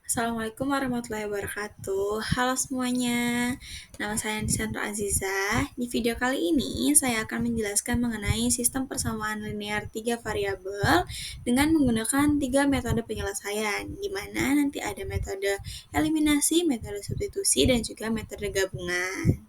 Assalamualaikum warahmatullahi wabarakatuh. Halo semuanya, nama saya Nisandra Aziza. Di video kali ini, saya akan menjelaskan mengenai sistem persamaan linear 3 variabel dengan menggunakan 3 metode penyelesaian, di mana nanti ada metode eliminasi, metode substitusi, dan juga metode gabungan.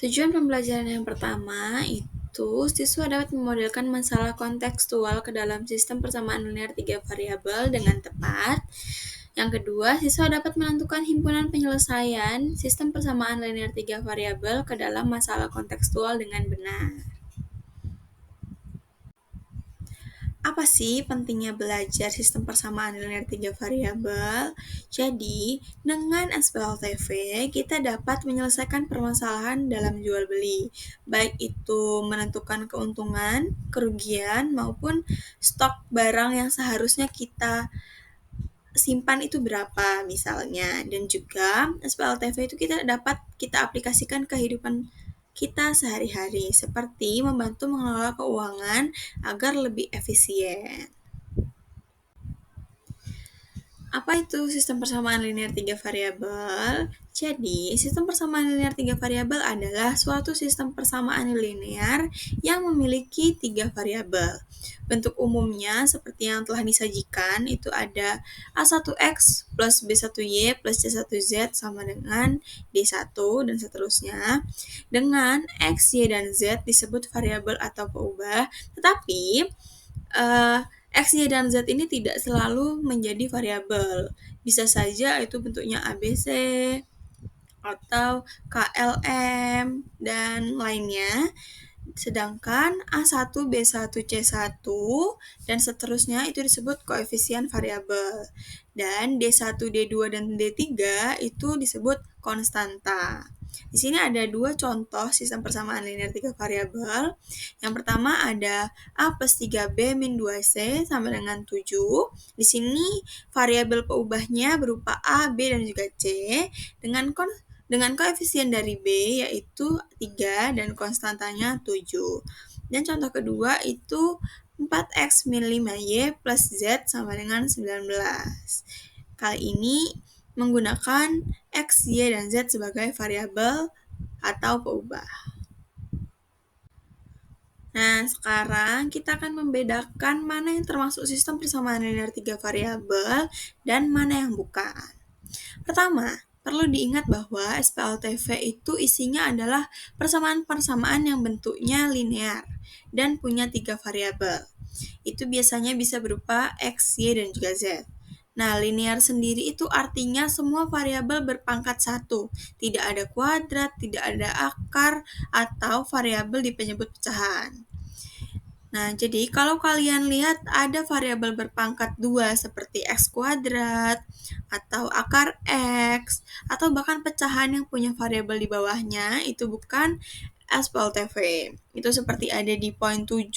Tujuan pembelajaran yang pertama itu siswa dapat memodelkan masalah kontekstual ke dalam sistem persamaan linear 3 variabel dengan tepat. Yang kedua, siswa dapat menentukan himpunan penyelesaian sistem persamaan linear 3 variabel ke dalam masalah kontekstual dengan benar. Apa sih pentingnya belajar sistem persamaan linear 3 variabel? Jadi, dengan SPLTV, kita dapat menyelesaikan permasalahan dalam jual beli, baik itu menentukan keuntungan, kerugian, maupun stok barang yang seharusnya kita simpan itu berapa misalnya. Dan juga SPLTV itu kita aplikasikan kehidupan kita sehari-hari, seperti membantu mengelola keuangan agar lebih efisien. Apa itu sistem persamaan linear 3 variabel? Jadi, sistem persamaan linear 3 variabel adalah suatu sistem persamaan linear yang memiliki 3 variabel. Bentuk umumnya seperti yang telah disajikan itu ada A1X plus B1Y plus C1Z sama dengan D1 dan seterusnya. Dengan X, Y, dan Z disebut variabel atau peubah, tetapi X, Y, dan Z ini tidak selalu menjadi variabel. Bisa saja itu bentuknya ABC atau KLM dan lainnya. Sedangkan A1, B1, C1, dan seterusnya itu disebut koefisien variabel. Dan D1, D2, dan D3 itu disebut konstanta. Di sini ada dua contoh sistem persamaan linear 3 variabel. Yang pertama ada A plus 3B min 2C sama dengan 7. Di sini variabel peubahnya berupa A, B, dan juga C dengan koefisien dari B yaitu 3 dan konstantanya 7. Dan contoh kedua itu 4X min 5Y plus Z sama dengan 19. Kali ini menggunakan X, Y, dan Z sebagai variabel atau peubah. Nah, sekarang kita akan membedakan mana yang termasuk sistem persamaan linear 3 variabel dan mana yang bukan. Pertama, perlu diingat bahwa SPLTV itu isinya adalah persamaan-persamaan yang bentuknya linear dan punya 3 variabel. Itu biasanya bisa berupa X, Y, dan juga Z. Nah, linear sendiri itu artinya semua variabel berpangkat 1. Tidak ada kuadrat, tidak ada akar, atau variabel di penyebut pecahan. Nah, jadi kalau kalian lihat ada variabel berpangkat 2 seperti x kuadrat, atau akar x, atau bahkan pecahan yang punya variabel di bawahnya, itu bukan SPLTV. Itu seperti ada di poin 7,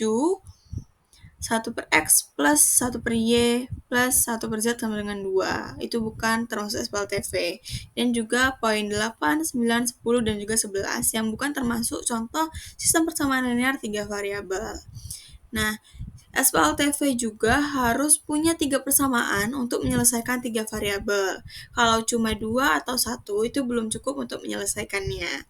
1 per X plus 1 per Y plus 1 per Z sama dengan 2. Itu bukan termasuk SPLTV. Dan juga poin 8, 9, 10, dan juga 11 yang bukan termasuk contoh sistem persamaan linear 3 variabel. Nah, SPLTV juga harus punya 3 persamaan untuk menyelesaikan 3 variabel. Kalau cuma 2 atau 1 itu belum cukup untuk menyelesaikannya.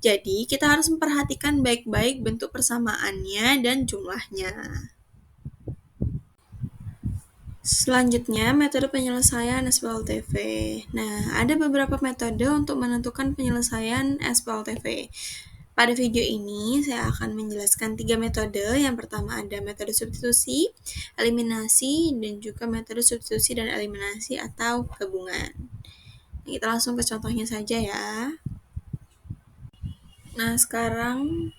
Jadi, kita harus memperhatikan baik-baik bentuk persamaannya dan jumlahnya. Selanjutnya, metode penyelesaian SPLTV. Nah, ada beberapa metode untuk menentukan penyelesaian SPLTV. Pada video ini, saya akan menjelaskan 3 metode. Yang pertama ada metode substitusi, eliminasi, dan juga metode substitusi dan eliminasi atau gabungan. Kita langsung ke contohnya saja ya. Nah, sekarang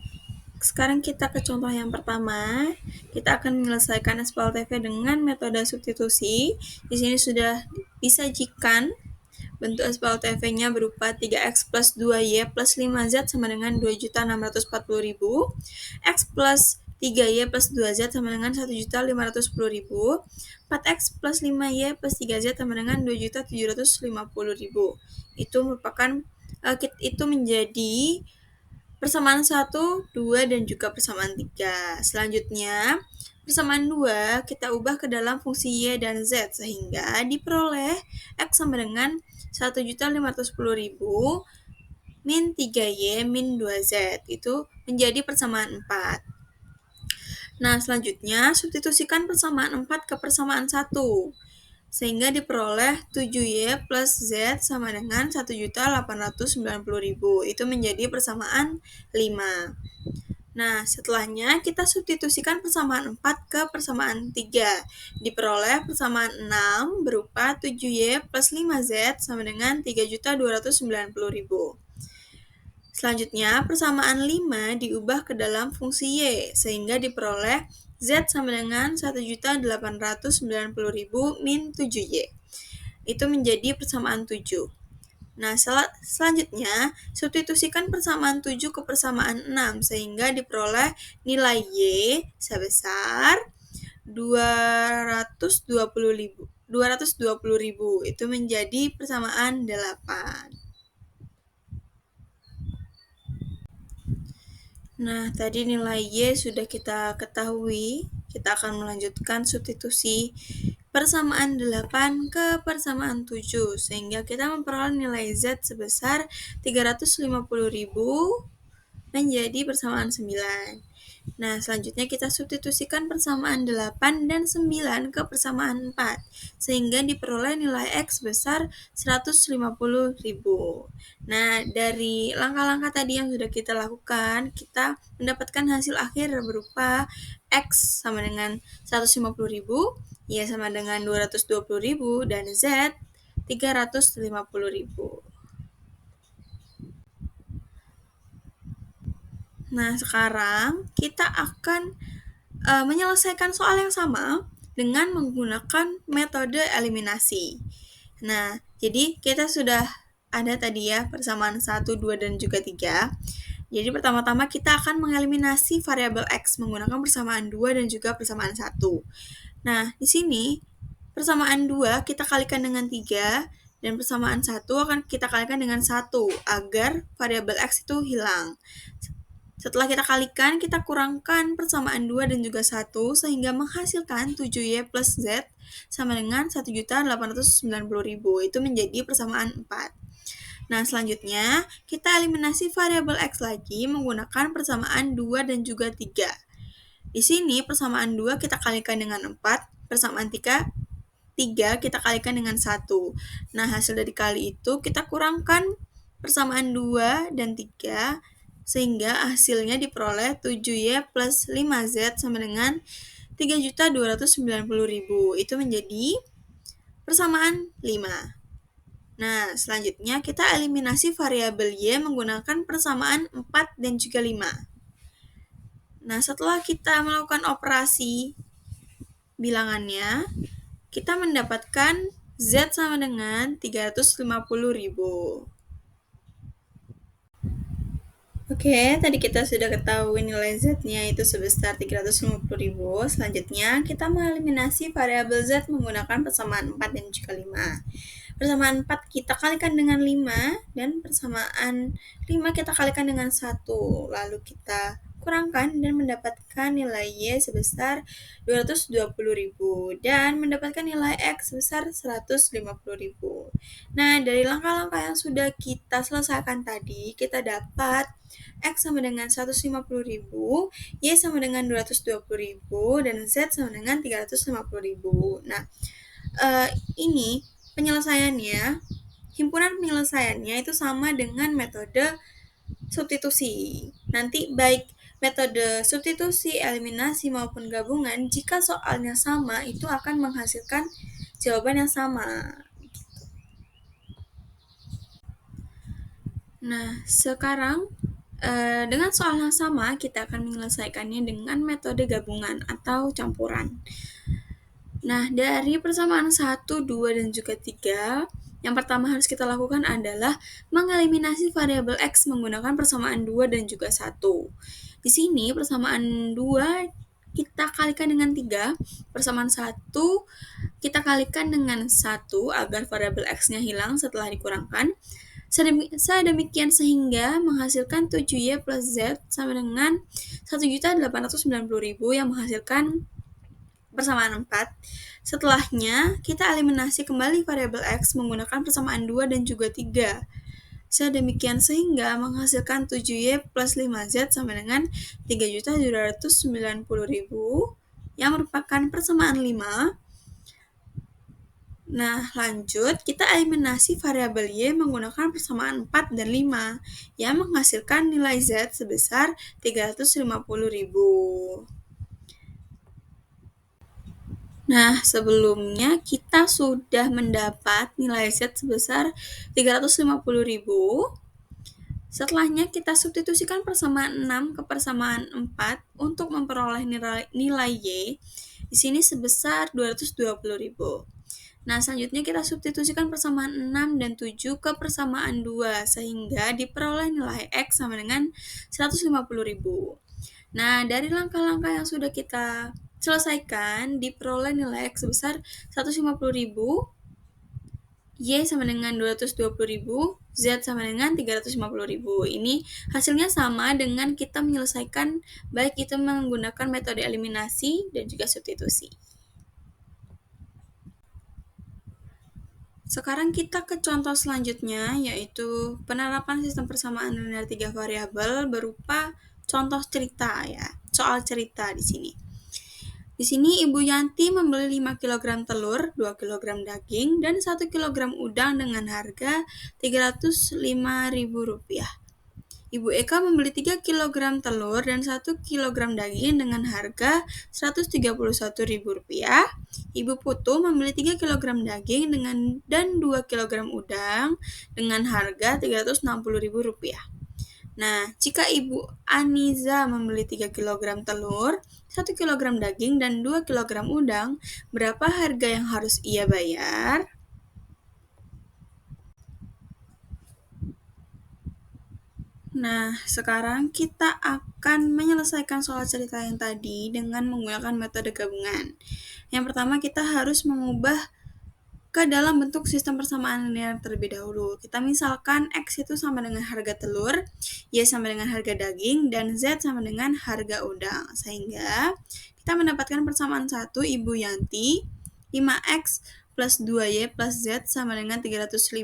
kita ke contoh yang pertama. Kita akan menyelesaikan SPLTV dengan metode substitusi. Di sini sudah disajikan bentuk SPLTV-nya berupa 3X plus 2Y plus 5Z sama dengan 2.640.000. X plus 3Y plus 2Z sama dengan 1.510.000. 4X plus 5Y plus 3Z sama dengan 2.750.000. Itu menjadi persamaan 1, 2, dan juga persamaan 3. Selanjutnya, persamaan 2 kita ubah ke dalam fungsi Y dan Z, sehingga diperoleh X sama dengan 1.510.000 min 3Y min 2Z. Itu menjadi persamaan 4. Nah, selanjutnya substitusikan persamaan 4 ke persamaan 1. Sehingga diperoleh 7Y plus Z sama dengan 1.890.000. Itu menjadi persamaan 5. Nah, setelahnya kita substitusikan persamaan 4 ke persamaan 3. Diperoleh persamaan 6 berupa 7Y plus 5Z sama dengan 3.290.000. Selanjutnya, persamaan 5 diubah ke dalam fungsi Y, sehingga diperoleh Z sama dengan 1.890.000 min 7Y. Itu menjadi persamaan 7. Nah, selanjutnya, substitusikan persamaan 7 ke persamaan 6, sehingga diperoleh nilai Y sebesar 220.000. Itu menjadi persamaan 8. Nah, tadi nilai Y sudah kita ketahui. Kita akan melanjutkan substitusi persamaan 8 ke persamaan 7, sehingga kita memperoleh nilai Z sebesar 350.000 menjadi persamaan 9. Nah, selanjutnya kita substitusikan persamaan 8 dan 9 ke persamaan 4, sehingga diperoleh nilai X sebesar 150.000. Nah, dari langkah-langkah tadi yang sudah kita lakukan, kita mendapatkan hasil akhir berupa X sama dengan 150.000, Y sama dengan 220.000, dan Z 350.000. Nah, sekarang kita akan menyelesaikan soal yang sama dengan menggunakan metode eliminasi. Nah, jadi kita sudah ada tadi ya persamaan 1, 2, dan juga 3. Jadi pertama-tama kita akan mengeliminasi variabel X menggunakan persamaan 2 dan juga persamaan 1. Nah, di sini persamaan 2 kita kalikan dengan 3 dan persamaan 1 akan kita kalikan dengan 1 agar variabel X itu hilang. Setelah kita kalikan, kita kurangkan persamaan 2 dan juga 1 sehingga menghasilkan 7Y plus Z sama dengan 1.890.000. Itu menjadi persamaan 4. Nah, selanjutnya kita eliminasi variabel X lagi menggunakan persamaan 2 dan juga 3. Di sini persamaan 2 kita kalikan dengan 4, persamaan 3 kita kalikan dengan 1. Nah, hasil dari kali itu kita kurangkan persamaan 2 dan 3 sehingga hasilnya diperoleh 7Y plus 5Z sama dengan 3.290.000. Itu menjadi persamaan 5. Nah, selanjutnya kita eliminasi variabel Y menggunakan persamaan 4 dan juga 5. Nah, setelah kita melakukan operasi bilangannya, kita mendapatkan Z sama dengan 350.000. Oke, tadi kita sudah ketahui nilai Z-nya itu sebesar 350.000. Selanjutnya, kita mengeliminasi variabel Z menggunakan persamaan 4 dan juga 5. Persamaan 4 kita kalikan dengan 5, dan persamaan 5 kita kalikan dengan 1. Lalu kita kurangkan dan mendapatkan nilai Y sebesar 220.000 dan mendapatkan nilai X sebesar 150.000. Nah, dari langkah-langkah yang sudah kita selesaikan tadi, kita dapat X sama dengan 150.000, Y sama dengan 220.000, dan Z sama dengan 350.000. Nah, ini penyelesaiannya, himpunan penyelesaiannya itu sama dengan metode substitusi. Nanti baik metode substitusi, eliminasi, maupun gabungan, jika soalnya sama, itu akan menghasilkan jawaban yang sama. Nah, sekarang dengan soal yang sama, kita akan menyelesaikannya dengan metode gabungan atau campuran. Nah, dari persamaan 1, 2, dan juga 3, yang pertama harus kita lakukan adalah mengeliminasi variabel X menggunakan persamaan 2 dan juga 1. Di sini persamaan 2 kita kalikan dengan 3, persamaan 1 kita kalikan dengan 1 agar variabel X-nya hilang setelah dikurangkan. Sedemikian sehingga menghasilkan 7Y plus Z sama dengan 1.890.000 yang menghasilkan persamaan 4. Setelahnya, kita eliminasi kembali variabel X menggunakan persamaan 2 dan juga 3. Sedemikian sehingga menghasilkan 7Y plus 5Z sama dengan 3.790.000 yang merupakan persamaan 5. Nah, lanjut, kita eliminasi variabel Y menggunakan persamaan 4 dan 5 yang menghasilkan nilai Z sebesar 350.000. Nah, sebelumnya kita sudah mendapat nilai Z sebesar 350.000. Setelahnya kita substitusikan persamaan 6 ke persamaan 4 untuk memperoleh nilai Y di sini sebesar 220.000. Nah, selanjutnya kita substitusikan persamaan 6 dan 7 ke persamaan 2 sehingga diperoleh nilai X sama dengan 150.000. Nah, dari langkah-langkah yang sudah kita selesaikan, diperoleh nilai X sebesar 150.000, Y sama dengan 220.000, Z sama dengan 350.000. Ini hasilnya sama dengan kita menyelesaikan baik itu menggunakan metode eliminasi dan juga substitusi. Sekarang kita ke contoh selanjutnya, yaitu penerapan sistem persamaan linear 3 variabel berupa contoh cerita ya, soal cerita di sini. Di sini Ibu Yanti membeli 5 kg telur, 2 kg daging, dan 1 kg udang dengan harga Rp305.000. Ibu Eka membeli 3 kg telur dan 1 kg daging dengan harga Rp131.000. Ibu Putu membeli 3 kg daging dan 2 kg udang dengan harga Rp360.000. Nah, jika Ibu Aniza membeli 3 kg telur, 1 kg daging, dan 2 kg udang, berapa harga yang harus ia bayar? Nah, sekarang kita akan menyelesaikan soal cerita yang tadi dengan menggunakan metode gabungan. Yang pertama, kita harus mengubah ke dalam bentuk sistem persamaan linear terlebih dahulu. Kita misalkan X itu sama dengan harga telur, Y sama dengan harga daging, dan Z sama dengan harga udang. Sehingga kita mendapatkan persamaan 1, Ibu Yanti, 5X plus 2Y plus Z sama dengan 305.000.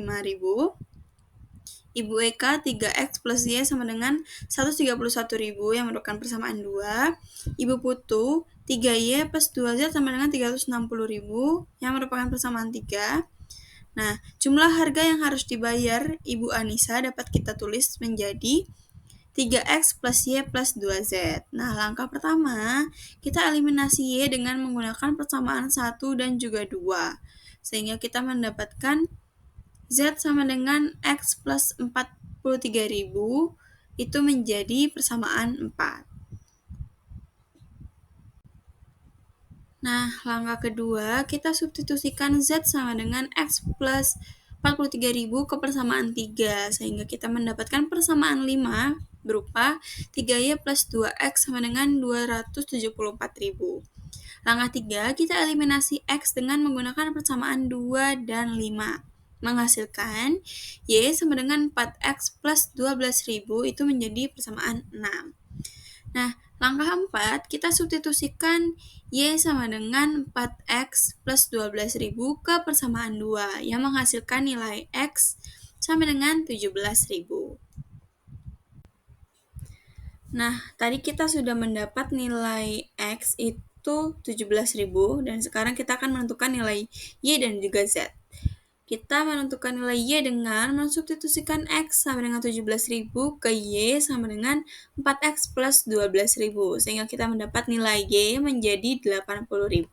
Ibu Eka 3X plus Y sama dengan 131.000 yang merupakan persamaan 2. Ibu Putu 3Y plus 2Z sama dengan 360.000 yang merupakan persamaan 3. Nah, jumlah harga yang harus dibayar Ibu Anissa dapat kita tulis menjadi 3X plus Y plus 2Z. Nah, langkah pertama, kita eliminasi Y dengan menggunakan persamaan 1 dan juga 2. Sehingga kita mendapatkan Z sama dengan X plus 43.000 itu menjadi persamaan 4. Nah, langkah kedua, kita substitusikan Z sama dengan X plus 43.000 ke persamaan 3, sehingga kita mendapatkan persamaan 5 berupa 3Y plus 2X sama dengan 274.000. Langkah 3, kita eliminasi X dengan menggunakan persamaan 2 dan 5. Menghasilkan Y sama dengan 4X plus 12.000 itu menjadi persamaan 6. Nah, langkah 4, kita substitusikan Y sama dengan 4X plus 12.000 ke persamaan 2 yang menghasilkan nilai X sama dengan 17.000. Nah, tadi kita sudah mendapat nilai X itu 17.000 dan sekarang kita akan menentukan nilai Y dan juga Z. Kita menentukan nilai Y dengan mensubstitusikan X sama dengan 17.000 ke Y sama dengan 4X plus 12.000 sehingga kita mendapat nilai Y menjadi 80.000.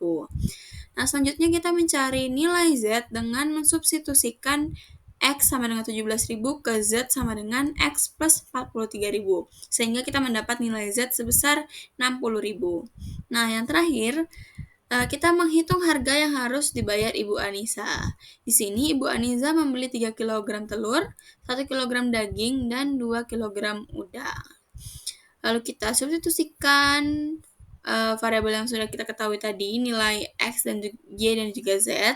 Nah, selanjutnya kita mencari nilai Z dengan mensubstitusikan X sama dengan 17.000 ke Z sama dengan X plus 43.000 sehingga kita mendapat nilai Z sebesar 60.000. Nah, yang terakhir kita menghitung harga yang harus dibayar Ibu Anissa. Di sini Ibu Anissa membeli 3 kg telur, 1 kg daging, dan 2 kg udang. Lalu kita substitusikan variabel yang sudah kita ketahui tadi, nilai X dan Y dan juga Z.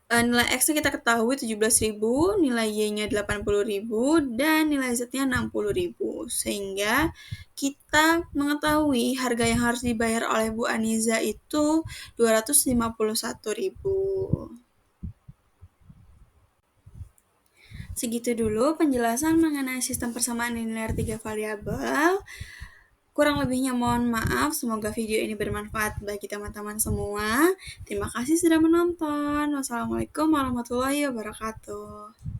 Nilai X-nya kita ketahui 17.000, nilai Y-nya 80.000, dan nilai Z-nya 60.000. Sehingga kita mengetahui harga yang harus dibayar oleh Bu Aniza itu 251.000. Segitu dulu penjelasan mengenai sistem persamaan linear 3 variabel. Kurang lebihnya mohon maaf, semoga video ini bermanfaat bagi teman-teman semua. Terima kasih sudah menonton. Wassalamualaikum warahmatullahi wabarakatuh.